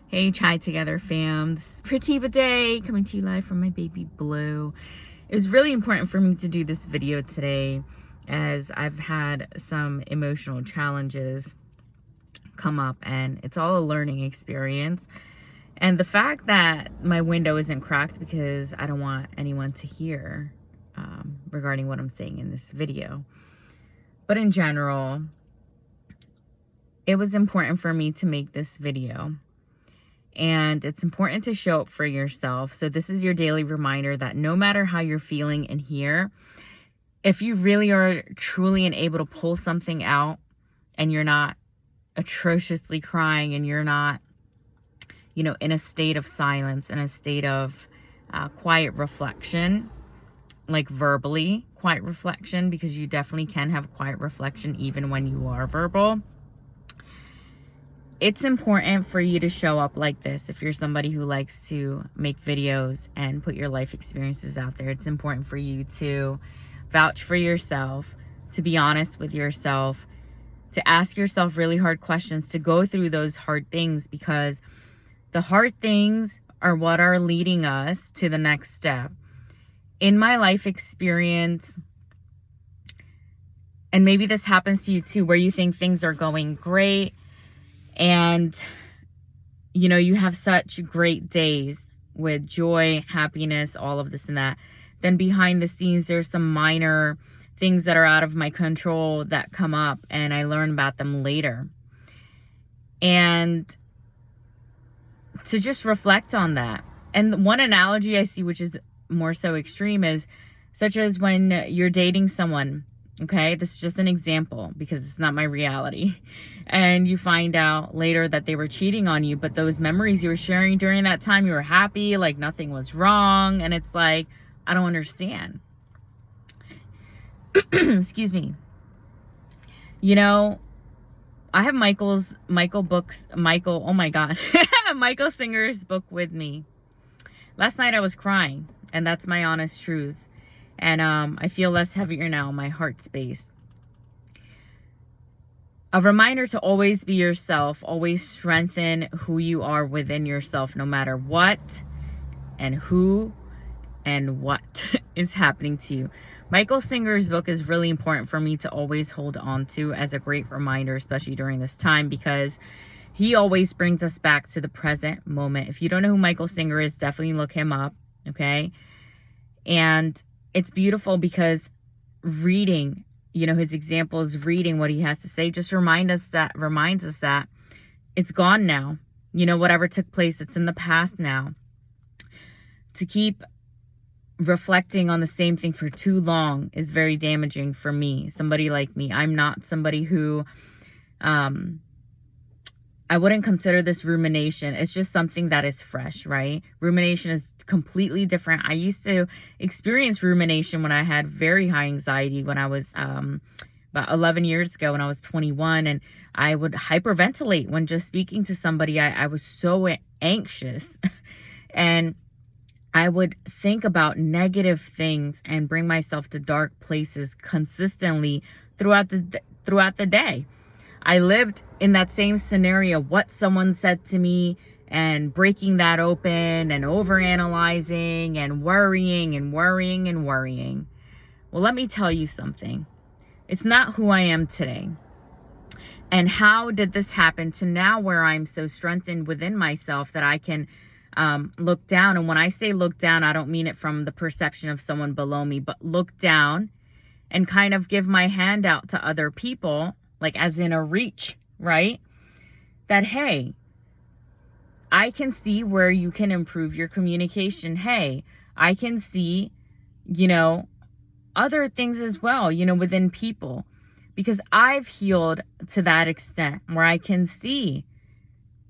Hey, Chai Together fam. This is Pretty Bidet coming to you live from my baby Blue. It was really important for me to do this video today as I've had some emotional challenges come up and it's all a learning experience. And the fact that my window isn't cracked because I don't want anyone to hear regarding what I'm saying in this video. But in general, it was important for me to make this video. And it's important to show up for yourself. So this is your daily reminder that no matter how you're feeling in here, if you really are truly and able to pull something out and you're not atrociously crying and you're not, in a state of silence, in a state of quiet reflection, like verbally quiet reflection, because you definitely can have quiet reflection even when you are verbal. It's important for you to show up like this. If you're somebody who likes to make videos and put your life experiences out there, it's important for you to vouch for yourself, to be honest with yourself, to ask yourself really hard questions, to go through those hard things, because the hard things are what are leading us to the next step. In my life experience, and maybe this happens to you too, where you think things are going great, and, you have such great days with joy, happiness, all of this and that. Then behind the scenes, there's some minor things that are out of my control that come up, and I learn about them later. And to just reflect on that. And one analogy I see, which is more so extreme, is such as when you're dating someone. Okay, this is just an example because it's not my reality. And you find out later that they were cheating on you, but those memories you were sharing during that time, you were happy, like nothing was wrong. And it's like, I don't understand. Excuse me. I have Michael Singer's book with me. Last night I was crying, and that's my honest truth. And I feel less heavier now in my heart space. A reminder to always be yourself, always strengthen who you are within yourself, no matter what and who and what is happening to you. Michael Singer's book is really important for me to always hold on to as a great reminder, especially during this time, because he always brings us back to the present moment. If you don't know who Michael Singer is, definitely look him up, okay? And it's beautiful because reading, his examples, reading what he has to say, just reminds us that it's gone now. Whatever took place, it's in the past now. To keep reflecting on the same thing for too long is very damaging for me, somebody like me. I'm not somebody who, I wouldn't consider this rumination. It's just something that is fresh, right? Rumination is completely different. I used to experience rumination when I had very high anxiety when I was about 11 years ago, when I was 21, and I would hyperventilate when just speaking to somebody. I was so anxious and I would think about negative things and bring myself to dark places consistently throughout the day. I lived in that same scenario, what someone said to me, and breaking that open and overanalyzing and worrying and worrying and worrying. Well, let me tell you something. It's not who I am today. And how did this happen to now where I'm so strengthened within myself that I can look down? And when I say look down, I don't mean it from the perception of someone below me, but look down and kind of give my hand out to other people, like as in a reach, right? That, hey, I can see where you can improve your communication. Hey, I can see, other things as well, within people, because I've healed to that extent where I can see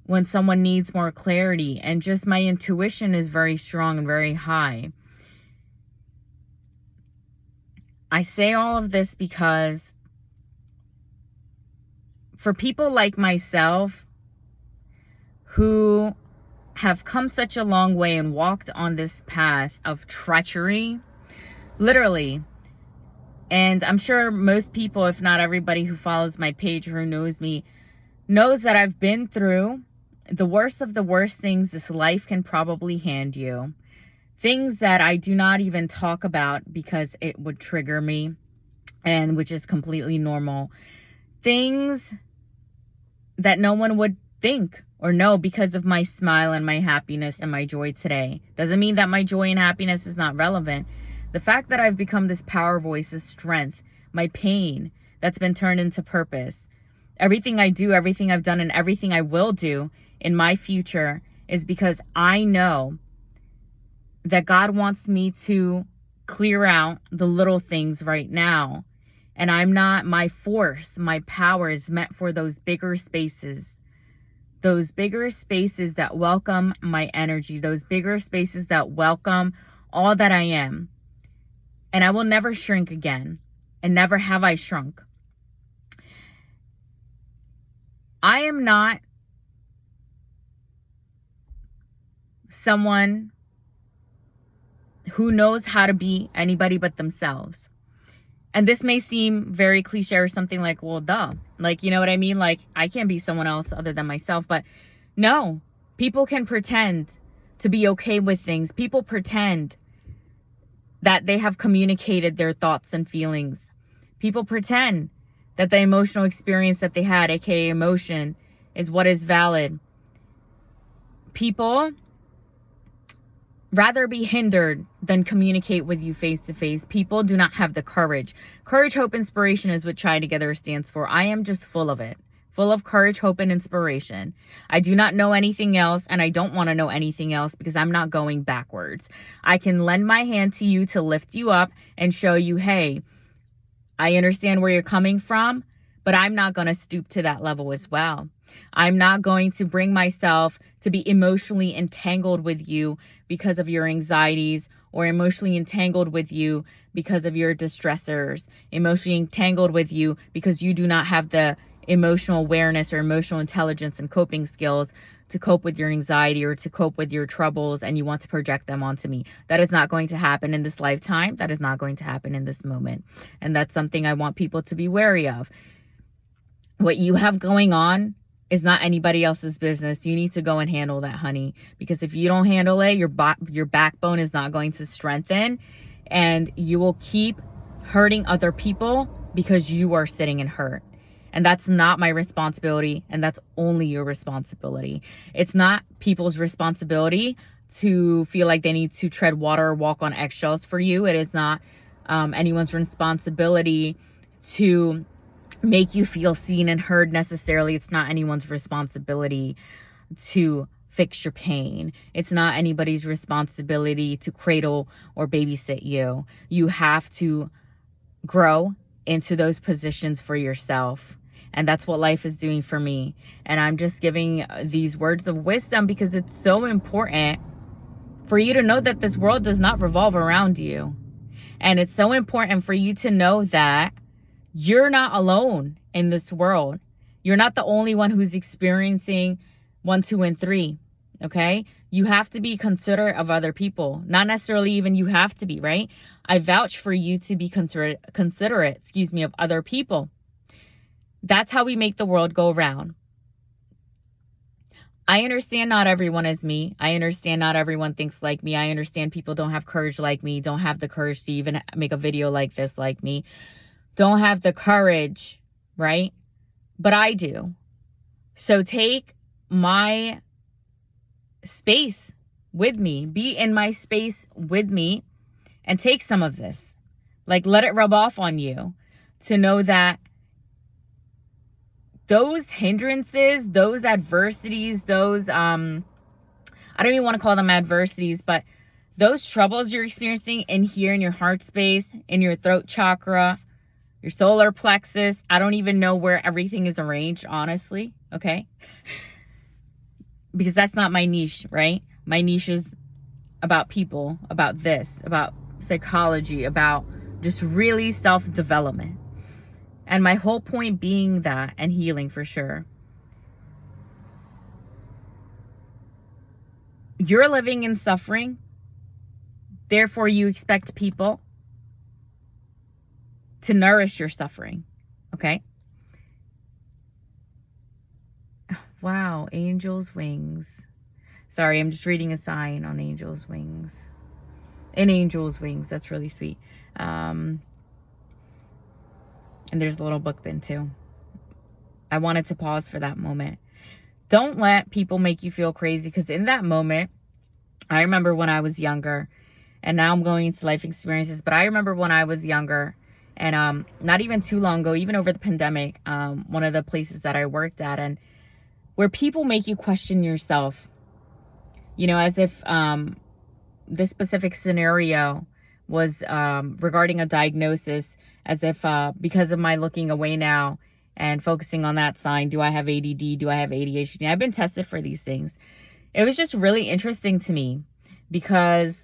when someone needs more clarity, and just my intuition is very strong and very high. I say all of this because for people like myself who have come such a long way and walked on this path of treachery, literally, and I'm sure most people, if not everybody who follows my page or who knows me, knows that I've been through the worst of the worst things this life can probably hand you. Things that I do not even talk about because it would trigger me, and which is completely normal. Things that no one would think or know because of my smile and my happiness and my joy today. Doesn't mean that my joy and happiness is not relevant. The fact that I've become this power voice, this strength, my pain that's been turned into purpose. Everything I do, everything I've done, and everything I will do in my future is because I know that God wants me to clear out the little things right now. And I'm not, my force, my power is meant for those bigger spaces. Those bigger spaces that welcome my energy. Those bigger spaces that welcome all that I am. And I will never shrink again. And never have I shrunk. I am not someone who knows how to be anybody but themselves. And this may seem very cliche or something like, well, duh. Like, you know what I mean? Like, I can't be someone else other than myself. But no, people can pretend to be okay with things. People pretend that they have communicated their thoughts and feelings. People pretend that the emotional experience that they had, aka emotion, is what is valid. People rather be hindered than communicate with you face to face. People do not have the courage. Courage, hope, inspiration is what Chai Together stands for. I am just full of it. Full of courage, hope, and inspiration. I do not know anything else, and I don't want to know anything else because I'm not going backwards. I can lend my hand to you to lift you up and show you, hey, I understand where you're coming from, but I'm not going to stoop to that level as well. I'm not going to bring myself to be emotionally entangled with you because of your anxieties, or emotionally entangled with you because of your distressors, emotionally entangled with you because you do not have the emotional awareness or emotional intelligence and coping skills to cope with your anxiety or to cope with your troubles, and you want to project them onto me. That is not going to happen in this lifetime. That is not going to happen in this moment. And that's something I want people to be wary of. What you have going on is not anybody else's business. You need to go and handle that, honey. Because if you don't handle it, your backbone is not going to strengthen, and you will keep hurting other people because you are sitting in hurt. And that's not my responsibility, and that's only your responsibility. It's not people's responsibility to feel like they need to tread water or walk on eggshells for you. It is not anyone's responsibility to make you feel seen and heard necessarily. It's not anyone's responsibility to fix your pain. It's not anybody's responsibility to cradle or babysit you. You have to grow into those positions for yourself. And that's what life is doing for me. And I'm just giving these words of wisdom because it's so important for you to know that this world does not revolve around you. And it's so important for you to know that you're not alone in this world. You're not the only one who's experiencing 1, 2, and 3. Okay? You have to be considerate of other people. Not necessarily even you have to be, right? I vouch for you to be considerate, of other people. That's how we make the world go round. I understand not everyone is me. I understand not everyone thinks like me. I understand people don't have courage like me, don't have the courage to even make a video like this like me, don't have the courage, right? But I do. So take my space with me, be in my space with me, and take some of this. Like, let it rub off on you to know that those hindrances, those adversities, those, I don't even want to call them adversities, but those troubles you're experiencing in here in your heart space, in your throat chakra, your solar plexus, I don't even know where everything is arranged, honestly, okay? Because that's not my niche, right? My niche is about people, about this, about psychology, about just really self-development. And my whole point being that, and healing for sure. You're living in suffering. Therefore, you expect people to nourish your suffering. Okay? Wow, angel's wings. Sorry, I'm just reading a sign on angel's wings. In angel's wings, that's really sweet. And there's a little book bin too. I wanted to pause for that moment. Don't let people make you feel crazy, because in that moment, I remember when I was younger, and now I'm going into life experiences, but I remember when I was younger, and not even too long ago, even over the pandemic, one of the places that I worked at, and where people make you question yourself, you know, as if this specific scenario was regarding a diagnosis, as if because of my looking away now and focusing on that sign, do I have ADD? Do I have ADHD? I've been tested for these things. It was just really interesting to me, because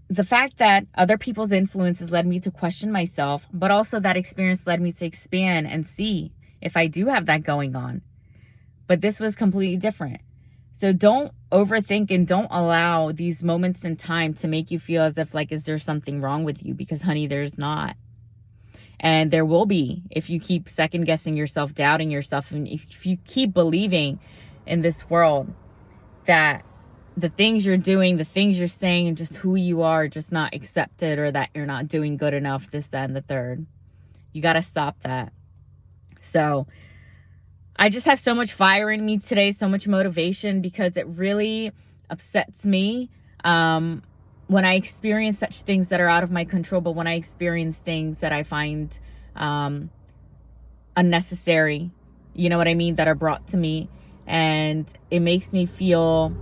the fact that other people's influences led me to question myself, but also that experience led me to expand and see if I do have that going on. But this was completely different. So don't overthink and don't allow these moments in time to make you feel as if, like, is there something wrong with you? Because, honey, there's not. And there will be, if you keep second guessing yourself, doubting yourself, and if you keep believing in this world that the things you're doing, the things you're saying, and just who you are just not accepted, or that you're not doing good enough, this, that, and the third. You got to stop that. So I just have so much fire in me today, so much motivation, because it really upsets me when I experience such things that are out of my control, but when I experience things that I find unnecessary, you know what I mean, that are brought to me. And it makes me feel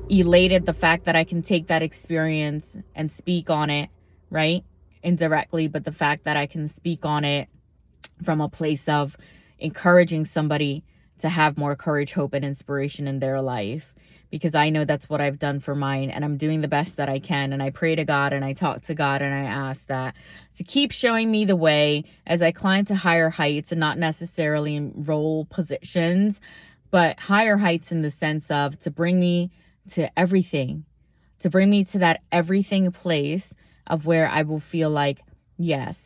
elated, the fact that I can take that experience and speak on it, right? Indirectly, but the fact that I can speak on it from a place of encouraging somebody to have more courage, hope, and inspiration in their life, because I know that's what I've done for mine, and I'm doing the best that I can. And I pray to God, and I talk to God, and I ask that to keep showing me the way as I climb to higher heights, and not necessarily in role positions, but higher heights in the sense of to bring me to everything, to bring me to that everything place of where I will feel like, yes,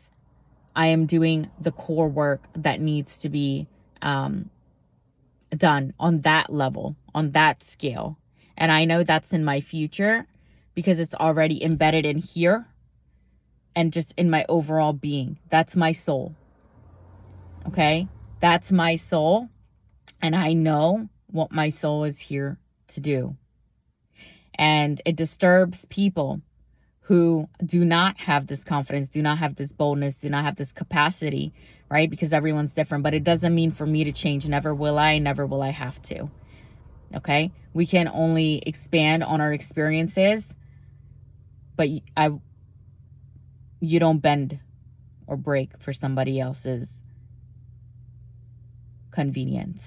I am doing the core work that needs to be done on that level, on that scale. And I know that's in my future, because it's already embedded in here and just in my overall being. That's my soul. Okay? That's my soul. And I know what my soul is here to do. And it disturbs people who do not have this confidence, do not have this boldness, do not have this capacity, right? Because everyone's different. But it doesn't mean for me to change. Never will I. Never will I have to. Okay? We can only expand on our experiences, but you don't bend or break for somebody else's convenience.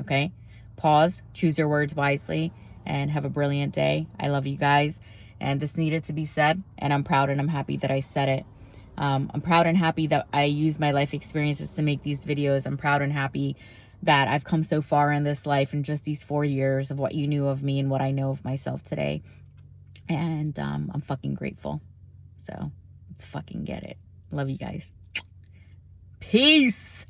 Okay? Pause, choose your words wisely, and have a brilliant day. I love you guys. And this needed to be said, and I'm proud and I'm happy that I said it. I'm proud and happy that I use my life experiences to make these videos. I'm proud and happy that I've come so far in this life in just these 4 years of what you knew of me and what I know of myself today. And I'm fucking grateful. So let's fucking get it. Love you guys. Peace.